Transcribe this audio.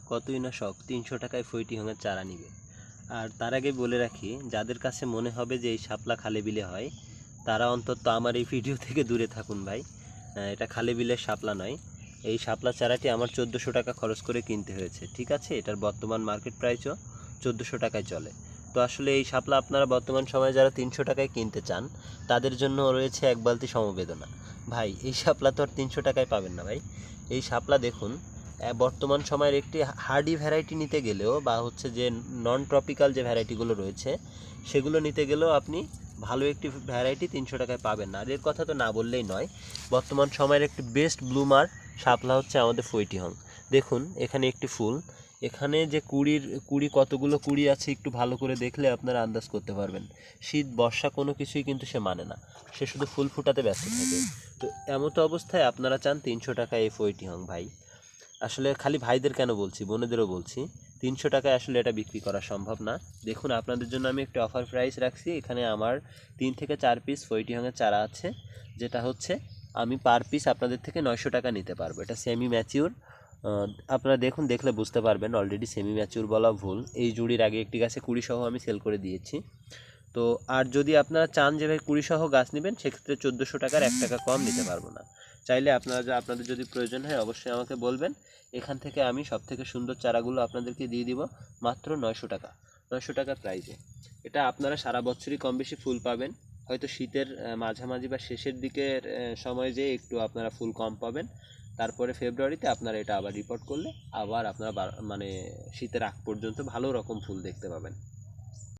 কতই না শখ 300 টাকায় ফইটিহঙের চারা নিবে। আর তার আগে বলে রাখি, যাদের কাছে মনে হবে যে এই শাপলা খালে বিলে হয়, তারা অন্তত আমার এই ভিডিও থেকে দূরে থাকুন ভাই। এটা খালে বিলের শাপলা নয়। এই শাপলা চারাটি আমার 1400 টাকা খরচ করে কিনতে হয়েছে, ঠিক আছে? এটার বর্তমান মার্কেট প্রাইসও 1400 টাকায় চলে। তো আসলে এই শাপলা আপনারা বর্তমান সময়ে যারা 300 টাকায় কিনতে চান, তাদের জন্য রয়েছে এক বালতি সমবেদনা। ভাই, এই শাপলা তো আর 300 টাকায় পাবেন না ভাই। এই শাপলা দেখুন, বর্তমান সময়ের একটি হার্ডি ভ্যারাইটি নিতে গেলেও, বা হচ্ছে যে নন ট্রপিক্যাল যে ভ্যারাইটিগুলো রয়েছে সেগুলো নিতে গেলেও আপনি ভালো একটি ভ্যারাইটি 300 টাকায় পাবেন না। আর এর কথা তো না বললেই নয়, বর্তমান সময়ের একটি বেস্ট ব্লুমার শাপলা হচ্ছে আমাদের ফইটিহং। দেখুন এখানে একটি ফুল, এখানে যে কুড়ি কতগুলো কুড়ি আছে একটু ভালো করে দেখলে আপনারা আন্দাজ করতে পারবেন। শীত বর্ষা কোনো কিছুই কিন্তু সে মানে না, সে শুধু ফুল ফুটাতে ব্যস্ত থাকে। তো এমতো অবস্থায় আপনারা চান 300 টাকায় এই ফইটিহং। ভাই, আসলে খালি ভাইদের কেন বলছি, বোনেদেরও বলছি, 300 টাকায় আসলে এটা বিক্রি করা সম্ভব না। দেখুন আপনাদের জন্য আমি একটু অফার প্রাইস রাখছি। এখানে আমার 3 থেকে 4 পিস ফইটিহঙের চারা আছে, যেটা হচ্ছে আমি পার পিস আপনাদের থেকে 900 টাকা নিতে পারবো। এটা সেমি ম্যাচিউর। আপনারা দেখুন, দেখলে বুঝতে পারবেন অলরেডি সেমি ম্যাচিউর বলা ভুল, এই জুড়ির আগে একটি গাছে 20 সহ আমি সেল করে দিয়েছি। তো আর যদি আপনারা চান যে ভাই 20 সহ গাছ নেবেন, সেক্ষেত্রে 1400 টাকার 1 টাকা কম নিতে পারবো না। চাইলে আপনাদের যদি প্রয়োজন হয় অবশ্যই আমাকে বলবেন। এখান থেকে আমি সব থেকে সুন্দর চারাগুলো আপনাদেরকে দিয়ে দিব মাত্র 900 টাকা, 900 টাকা প্রাইজে। এটা আপনারা সারা বছরই কম বেশি ফুল পাবেন। হয়তো শীতের মাঝামাঝি বা শেষের দিকের সময় যেয়ে একটু আপনারা ফুল কম পাবেন। তারপরে ফেব্রুয়ারিতে আপনারা এটা আবার রিপোর্ট করলে আবার আপনারা মানে শীতের আগ পর্যন্ত ভালো রকম ফুল দেখতে পাবেন।